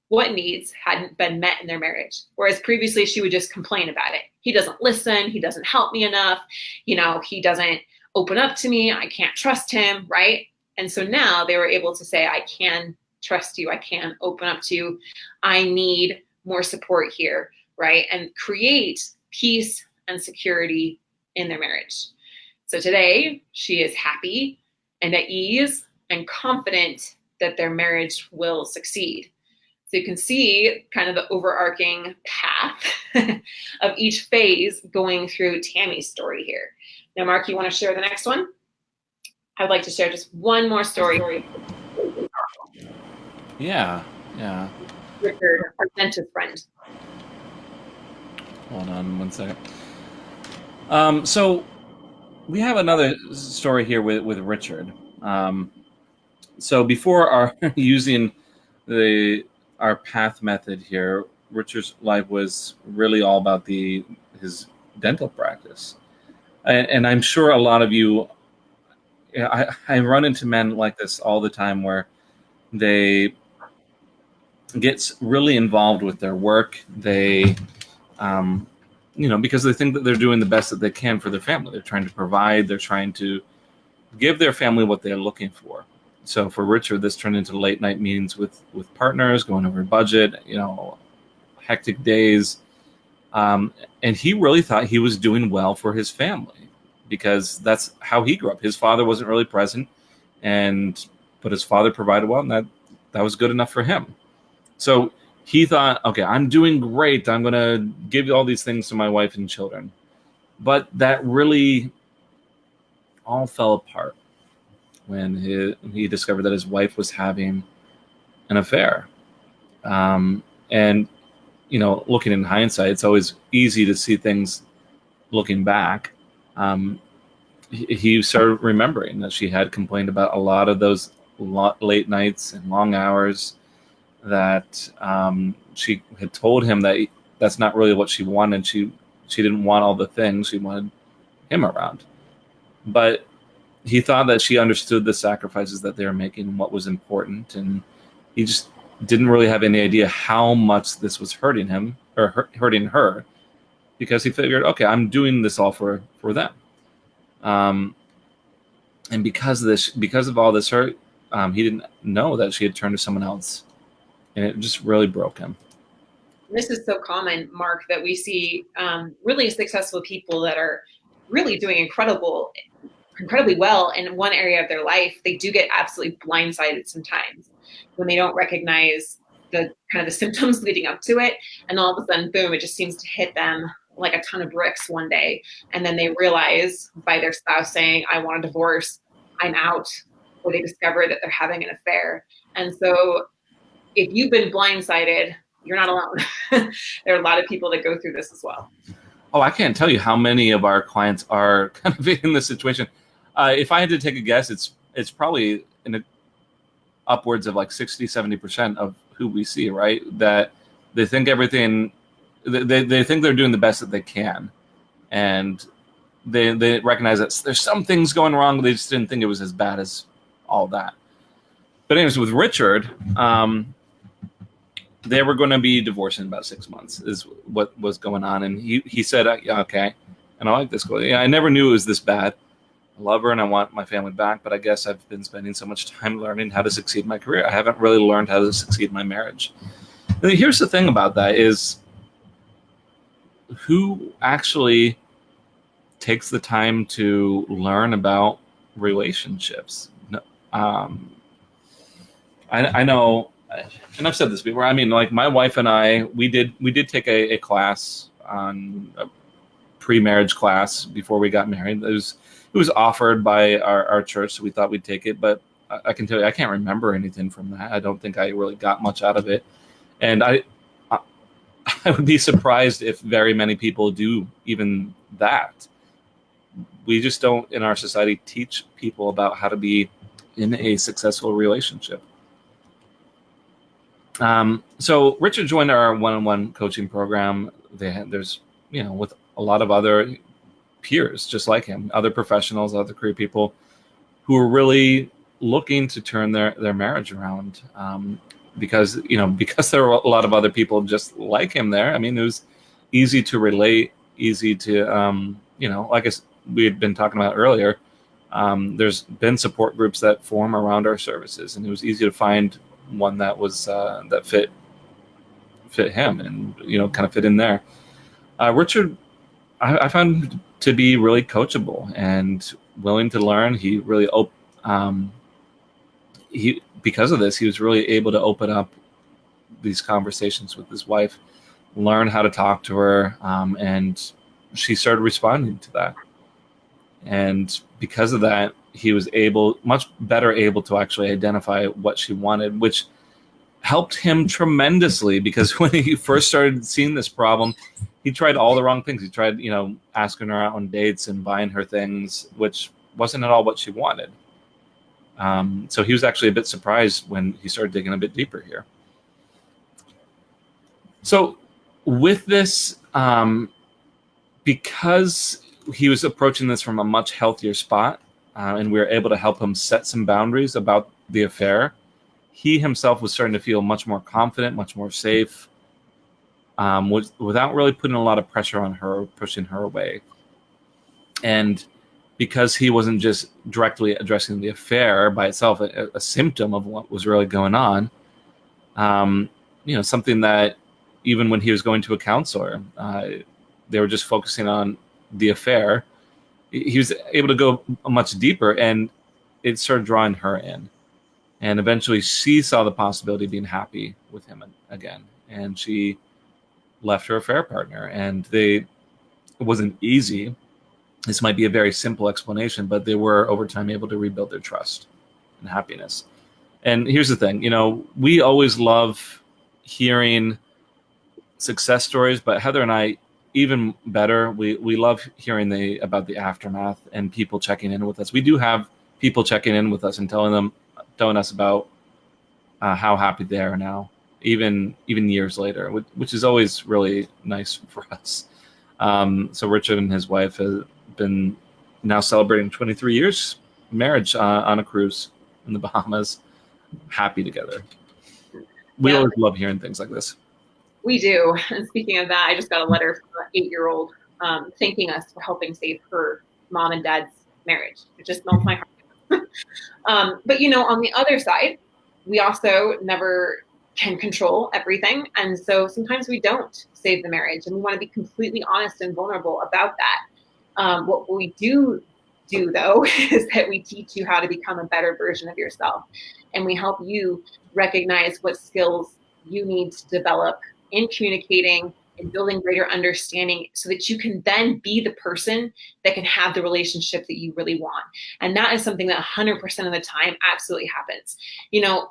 what needs hadn't been met in their marriage. Whereas previously she would just complain about it. He doesn't listen. He doesn't help me enough. He doesn't open up to me. I can't trust him, right? And so now they were able to say, I can trust you. I can open up to you. I need more support here, right? And create peace and security in their marriage. So today she is happy and at ease and confident that their marriage will succeed. So you can see kind of the overarching path of each phase going through Tammy's story here. Now, Mark, you want to share the next one? I'd like to share just one more story. Yeah. Richard, our dentist friend. Hold on one second. So we have another story here with Richard. So before our using our path method here, Richard's life was really all about his dental practice. And I'm sure a lot of you, I run into men like this all the time, where they get really involved with their work. They, because they think that they're doing the best that they can for their family. They're trying to provide. They're trying to give their family what they're looking for. So for Richard, this turned into late night meetings with partners, going over budget, hectic days. And he really thought he was doing well for his family because that's how he grew up. His father wasn't really present, but his father provided well, and that was good enough for him. So he thought, okay, I'm doing great. I'm going to give all these things to my wife and children. But that really all fell apart when he discovered that his wife was having an affair. And, looking in hindsight, it's always easy to see things looking back. He started remembering that she had complained about a lot of those late nights and long hours, that she had told him that that's not really what she wanted. She didn't want all the things. She wanted him around. But he thought that she understood the sacrifices that they were making and what was important. And he just didn't really have any idea how much this was hurting him or hurting her, because he figured, okay, I'm doing this all for them. And because of all this hurt, he didn't know that she had turned to someone else. And it just really broke him. This is so common, Mark, that we see really successful people that are really doing incredibly well in one area of their life. They do get absolutely blindsided sometimes when they don't recognize the kind of the symptoms leading up to it. And all of a sudden, boom, it just seems to hit them like a ton of bricks one day. And then they realize by their spouse saying, I want a divorce, I'm out, or they discover that they're having an affair. And so if you've been blindsided, you're not alone. There are a lot of people that go through this as well. Oh, I can't tell you how many of our clients are kind of in this situation. If I had to take a guess, it's probably upwards of like 60, 70% of who we see, right? That they think everything, they think they're doing the best that they can. And they recognize that there's some things going wrong. They just didn't think it was as bad as all that. But anyways, with Richard, they were going to be divorced in about 6 months is what was going on. And he said, yeah, okay. And I like this girl. Yeah, I never knew it was this bad. I love her and I want my family back, but I guess I've been spending so much time learning how to succeed in my career. I haven't really learned how to succeed in my marriage. And here's the thing about that is who actually takes the time to learn about relationships. I know, and I've said this before. I mean, like my wife and I, we did take a class on a pre-marriage class before we got married. It was offered by our church, so we thought we'd take it. But I can tell you, I can't remember anything from that. I don't think I really got much out of it, and I would be surprised if very many people do even that. We just don't, in our society, teach people about how to be in a successful relationship. So Richard joined our one-on-one coaching program. There's, with a lot of other peers just like him, other professionals, other career people who are really looking to turn their marriage around. Because there were a lot of other people just like him there. I mean, it was easy to relate, easy to, like we had been talking about earlier, there's been support groups that form around our services, and it was easy to find one that was that fit him and kind of fit in there. Richard, I found him to be really coachable and willing to learn. He really because of this, he was really able to open up these conversations with his wife, learn how to talk to her, and she started responding to that. And because of that, he was much better able to actually identify what she wanted, which helped him tremendously, because when he first started seeing this problem, he tried all the wrong things. He tried, asking her out on dates and buying her things, which wasn't at all what she wanted. So he was actually a bit surprised when he started digging a bit deeper here. So with this, because he was approaching this from a much healthier spot, and we were able to help him set some boundaries about the affair, he himself was starting to feel much more confident, much more safe, without really putting a lot of pressure on her, pushing her away. And because he wasn't just directly addressing the affair by itself, a symptom of what was really going on, something that even when he was going to a counselor, they were just focusing on the affair. He was able to go much deeper, and it started drawing her in. And eventually she saw the possibility of being happy with him again. And she left her affair partner. And it wasn't easy. This might be a very simple explanation, but they were over time able to rebuild their trust and happiness. And here's the thing, we always love hearing success stories, but Heather and I, even better, we love hearing about the aftermath and people checking in with us. We do have people checking in with us and telling us about how happy they are now, even years later, which is always really nice for us. So Richard and his wife have been now celebrating 23 years marriage on a cruise in the Bahamas, happy together. We always love hearing things like this. We do. And speaking of that, I just got a letter from an 8-year-old thanking us for helping save her mom and dad's marriage. It just melts my heart. But on the other side, we also never can control everything. And so sometimes we don't save the marriage, and we want to be completely honest and vulnerable about that. What we do though, is that we teach you how to become a better version of yourself. And we help you recognize what skills you need to develop in communicating and building greater understanding so that you can then be the person that can have the relationship that you really want. And that is something that 100% of the time absolutely happens.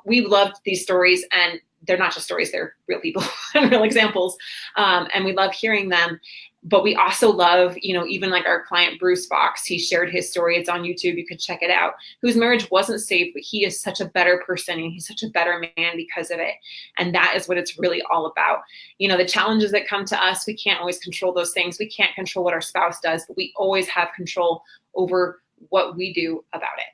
We loved these stories, and they're not just stories, they're real people and real examples. And we love hearing them. But we also love, even like our client, Bruce Fox, he shared his story. It's on YouTube. You could check it out, whose marriage wasn't saved, but he is such a better person and he's such a better man because of it. And that is what it's really all about. The challenges that come to us, we can't always control those things. We can't control what our spouse does, but we always have control over what we do about it.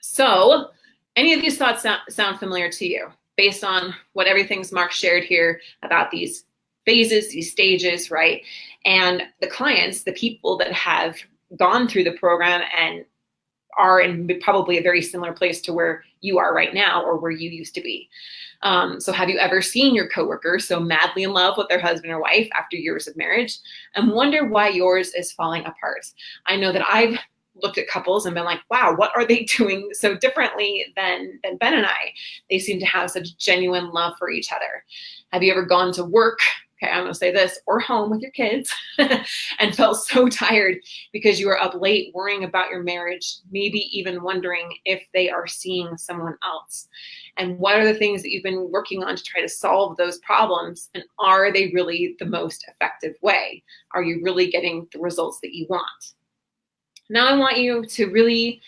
So any of these thoughts sound familiar to you based on what everything's Mark shared here about these phases, these stages, right? And the clients, the people that have gone through the program and are in probably a very similar place to where you are right now or where you used to be. So have you ever seen your coworker so madly in love with their husband or wife after years of marriage and wonder why yours is falling apart? I know that I've looked at couples and been like, wow, what are they doing so differently than Ben and I? They seem to have such genuine love for each other. Have you ever gone to work, okay, I'm going to say this, or home with your kids and felt so tired because you were up late worrying about your marriage, maybe even wondering if they are seeing someone else? And what are the things that you've been working on to try to solve those problems? And are they really the most effective way? Are you really getting the results that you want? Now I want you to really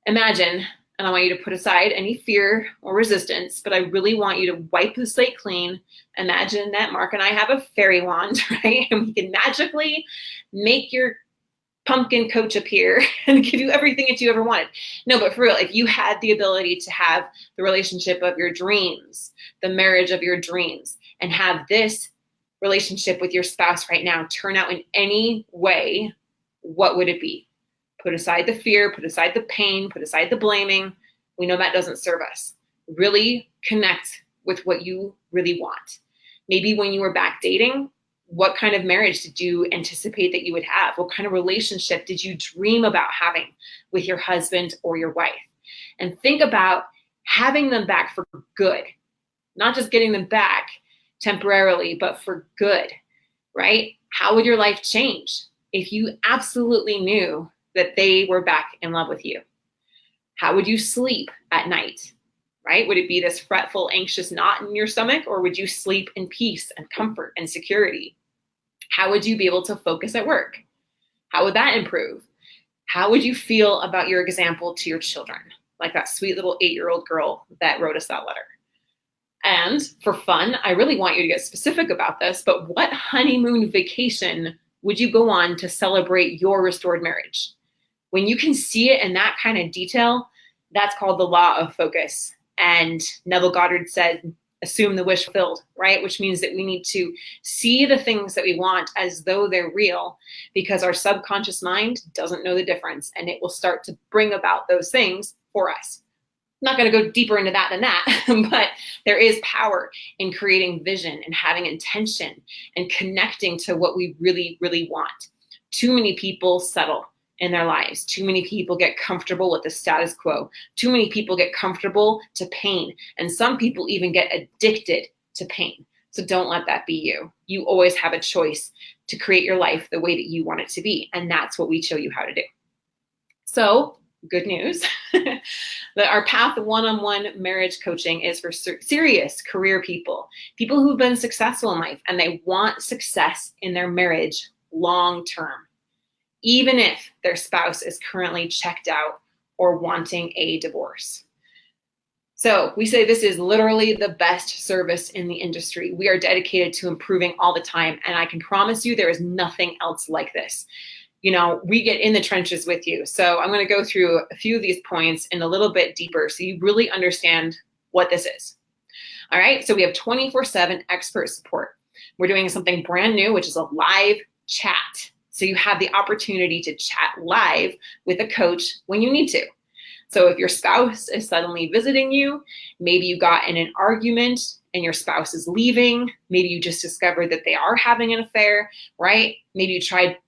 imagine, and I want you to put aside any fear or resistance, but I really want you to wipe the slate clean. Imagine that Mark and I have a fairy wand, right? And we can magically make your pumpkin coach appear and give you everything that you ever wanted. No, but for real, if you had the ability to have the relationship of your dreams, the marriage of your dreams, and have this relationship with your spouse right now turn out in any way, what would it be? Put aside the fear, put aside the pain, put aside the blaming. We know that doesn't serve us. Really connect with what you really want. Maybe when you were back dating, what kind of marriage did you anticipate that you would have? What kind of relationship did you dream about having with your husband or your wife? And think about having them back for good, not just getting them back temporarily, but for good, right? How would your life change if you absolutely knew that they were back in love with you? How would you sleep at night, right? Would it be this fretful, anxious knot in your stomach, or would you sleep in peace and comfort and security? How would you be able to focus at work? How would that improve? How would you feel about your example to your children? Like that sweet little 8-year-old girl that wrote us that letter. And for fun, I really want you to get specific about this, but what honeymoon vacation would you go on to celebrate your restored marriage? When you can see it in that kind of detail, that's called the law of focus. And Neville Goddard said, assume the wish fulfilled, right? Which means that we need to see the things that we want as though they're real, because our subconscious mind doesn't know the difference, and it will start to bring about those things for us. not going to go deeper into that than that, but there is power in creating vision and having intention and connecting to what we really, really want. Too many people settle in their lives. Too many people get comfortable with the status quo. Too many people get comfortable to pain. And some people even get addicted to pain. So don't let that be you. You always have a choice to create your life the way that you want it to be. And that's what we show you how to do. So good news that our Path One-on-One Marriage Coaching is for serious career people, people who've been successful in life and they want success in their marriage long term, even if their spouse is currently checked out or wanting a divorce. So we say this is literally the best service in the industry. We are dedicated to improving all the time. And I can promise you there is nothing else like this. You know, we get in the trenches with you. So I'm going to go through a few of these points in a little bit deeper so you really understand what this is. All right. So we have 24/7 expert support. We're doing something brand new, which is a live chat. So you have the opportunity to chat live with a coach when you need to. So if your spouse is suddenly visiting you, maybe you got in an argument and your spouse is leaving, maybe you just discovered that they are having an affair, right? Maybe you tried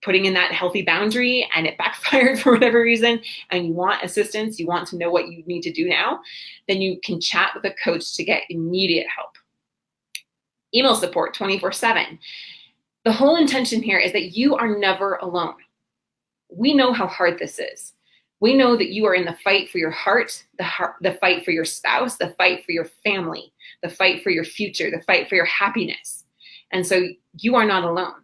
putting in that healthy boundary and it backfired for whatever reason, and you want assistance, you want to know what you need to do now, then you can chat with a coach to get immediate help. Email support 24/7. The whole intention here is that you are never alone. We know how hard this is. We know that you are in the fight for your heart, the fight for your spouse, the fight for your family, the fight for your future, the fight for your happiness. And so you are not alone.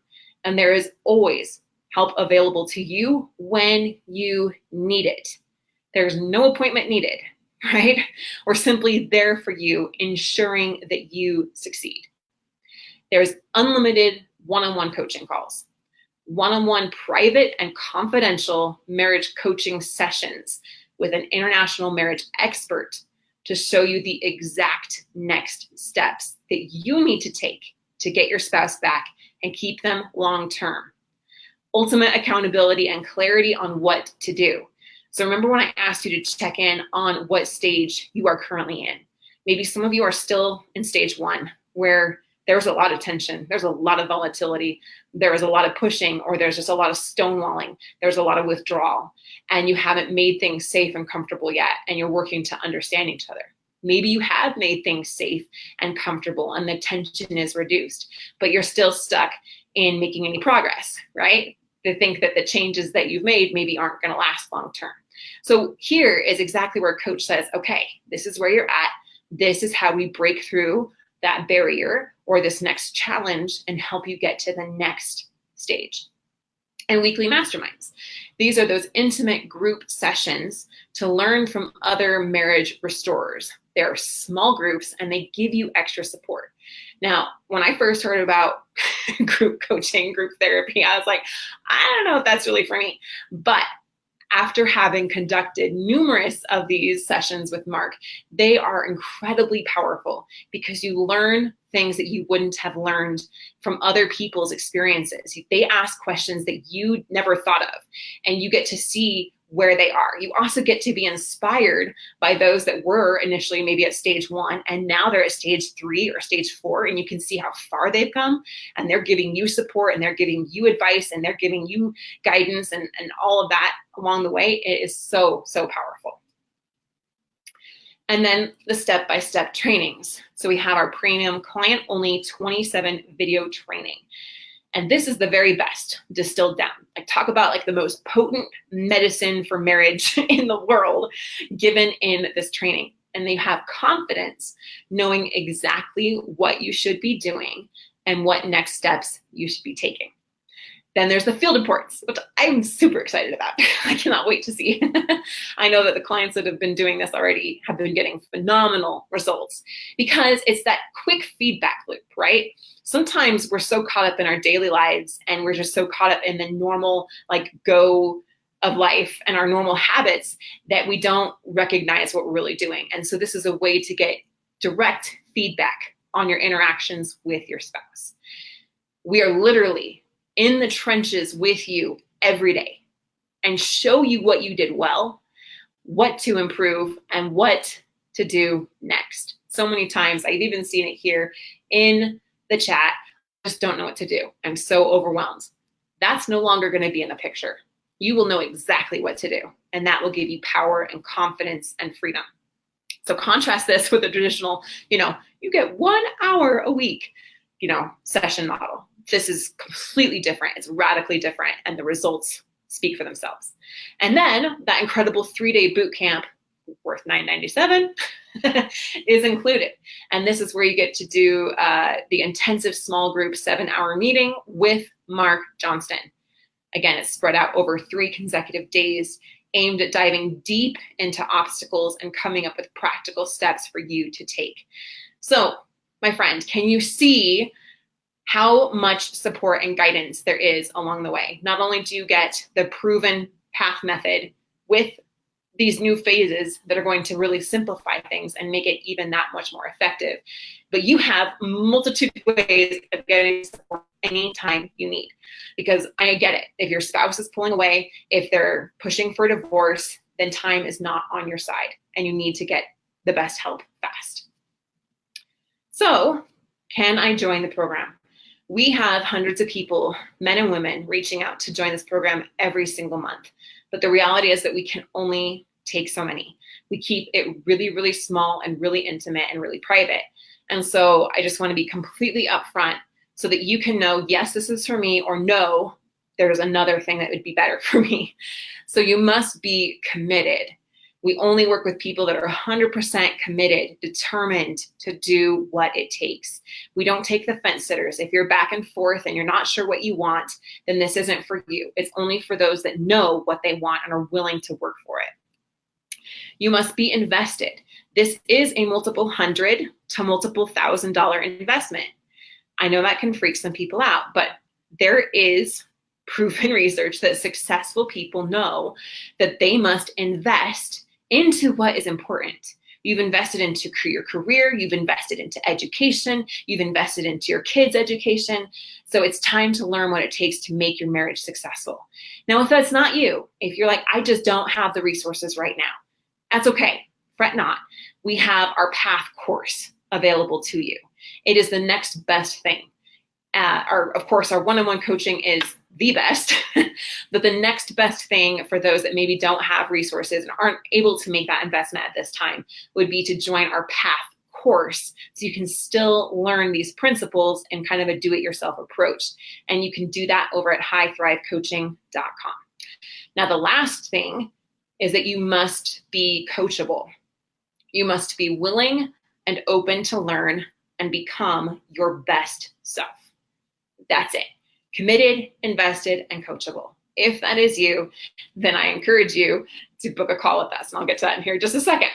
And there is always help available to you when you need it. There's no appointment needed, right? We're simply there for you, ensuring that you succeed. There's unlimited one-on-one coaching calls, one-on-one private and confidential marriage coaching sessions with an international marriage expert to show you the exact next steps that you need to take to get your spouse back and keep them long-term. Ultimate accountability and clarity on what to do. So remember when I asked you to check in on what stage you are currently in. Maybe some of you are still in stage 1, where there's a lot of tension, there's a lot of volatility, there is a lot of pushing, or there's just a lot of stonewalling, there's a lot of withdrawal, and you haven't made things safe and comfortable yet, and you're working to understand each other. Maybe you have made things safe and comfortable and the tension is reduced, but you're still stuck in making any progress, right? To think that the changes that you've made maybe aren't going to last long term. So here is exactly where coach says, okay, this is where you're at. This is how we break through that barrier or this next challenge and help you get to the next stage. And weekly masterminds. These are those intimate group sessions to learn from other marriage restorers. They're small groups and they give you extra support. Now, when I first heard about group coaching, group therapy, I was like, I don't know if that's really for me. But after having conducted numerous of these sessions with Mark, they are incredibly powerful because you learn things that you wouldn't have learned from other people's experiences. They ask questions that you never thought of, and you get to see where they are. You also get to be inspired by those that were initially maybe at stage 1 and now they're at stage 3 or stage 4, and you can see how far they've come, and they're giving you support and they're giving you advice and they're giving you guidance and all of that along the way. It is so, so powerful. And then the step-by-step trainings. So we have our premium client-only 27 video training. And this is the very best distilled down. I talk about like the most potent medicine for marriage in the world given in this training. And they have confidence knowing exactly what you should be doing and what next steps you should be taking. Then there's the field reports, which I'm super excited about. I cannot wait to see. I know that the clients that have been doing this already have been getting phenomenal results because it's that quick feedback loop, right? Sometimes we're so caught up in our daily lives and we're just so caught up in the normal like go of life and our normal habits that we don't recognize what we're really doing. And so this is a way to get direct feedback on your interactions with your spouse. We are literally in the trenches with you every day and show you what you did well, what to improve and what to do next. So many times, I've even seen it here in the chat, I just don't know what to do. I'm so overwhelmed. That's no longer going to be in the picture. You will know exactly what to do, and that will give you power and confidence and freedom. So contrast this with a traditional, you get 1 hour a week, session model. This is completely different. It's radically different, and the results speak for themselves. And then that incredible 3-day boot camp worth $997 is included. And this is where you get to do the intensive small group 7-hour meeting with Mark Johnston. Again, it's spread out over 3 consecutive days, aimed at diving deep into obstacles and coming up with practical steps for you to take. So, my friend, can you see how much support and guidance there is along the way? Not only do you get the proven path method with these new phases that are going to really simplify things and make it even that much more effective, but you have multitude of ways of getting support anytime you need. Because I get it. If your spouse is pulling away, if they're pushing for divorce, then time is not on your side and you need to get the best help fast. So, can I join the program? We have hundreds of people, men and women, reaching out to join this program every single month. But the reality is that we can only take so many. We keep it really, really small and really intimate and really private. And so I just want to be completely upfront so that you can know, yes, this is for me, or no, there's another thing that would be better for me. So you must be committed. We only work with people that are 100% committed, determined to do what it takes. We don't take the fence sitters. If you're back and forth and you're not sure what you want, then this isn't for you. It's only for those that know what they want and are willing to work for it. You must be invested. This is a multiple $100,000 to multiple $1,000 investment. I know that can freak some people out, but there is proven research that successful people know that they must invest into what is important. You've invested into your career, you've invested into education, you've invested into your kids' education. So it's time to learn what it takes to make your marriage successful. Now, if that's not you, if you're like, I just don't have the resources right now, that's okay. Fret not. We have our path course available to you. It is the next best thing. Of course, our one-on-one coaching is the best, but the next best thing for those that maybe don't have resources and aren't able to make that investment at this time would be to join our path course so you can still learn these principles in kind of a do-it-yourself approach. And you can do that over at highthrivecoaching.com. Now, the last thing is that you must be coachable. You must be willing and open to learn and become your best self. That's it. Committed, invested, and coachable. If that is you, then I encourage you to book a call with us, and I'll get to that in here in just a second.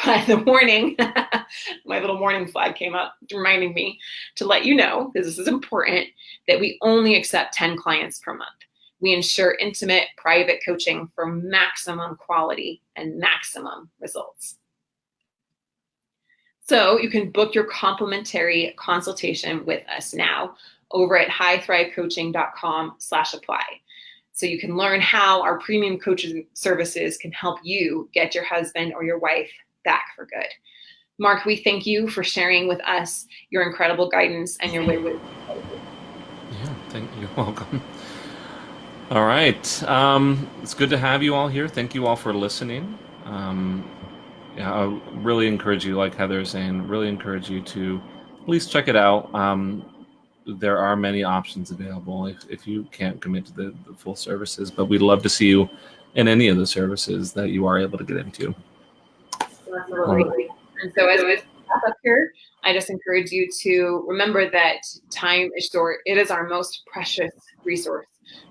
But the warning, my little warning flag came up, reminding me to let you know, because this is important, that we only accept 10 clients per month. We ensure intimate, private coaching for maximum quality and maximum results. So you can book your complimentary consultation with us now over at highthrivecoaching.com/apply. So you can learn how our premium coaching services can help you get your husband or your wife back for good. Mark, we thank you for sharing with us your incredible guidance and your way with. Yeah, you're welcome. All right. It's good to have you all here. Thank you all for listening. I really encourage you, like Heather is saying, really encourage you to at least check it out. There are many options available if you can't commit to the full services, but we'd love to see you in any of the services that you are able to get into. Absolutely. And so as we wrap up here, I just encourage you to remember that time is short. It is our most precious resource.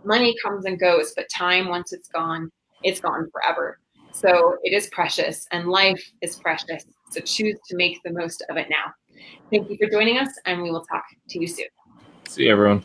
Money comes and goes, but time, once it's gone forever. So it is precious and life is precious. So choose to make the most of it now. Thank you for joining us, and we will talk to you soon. See you, everyone.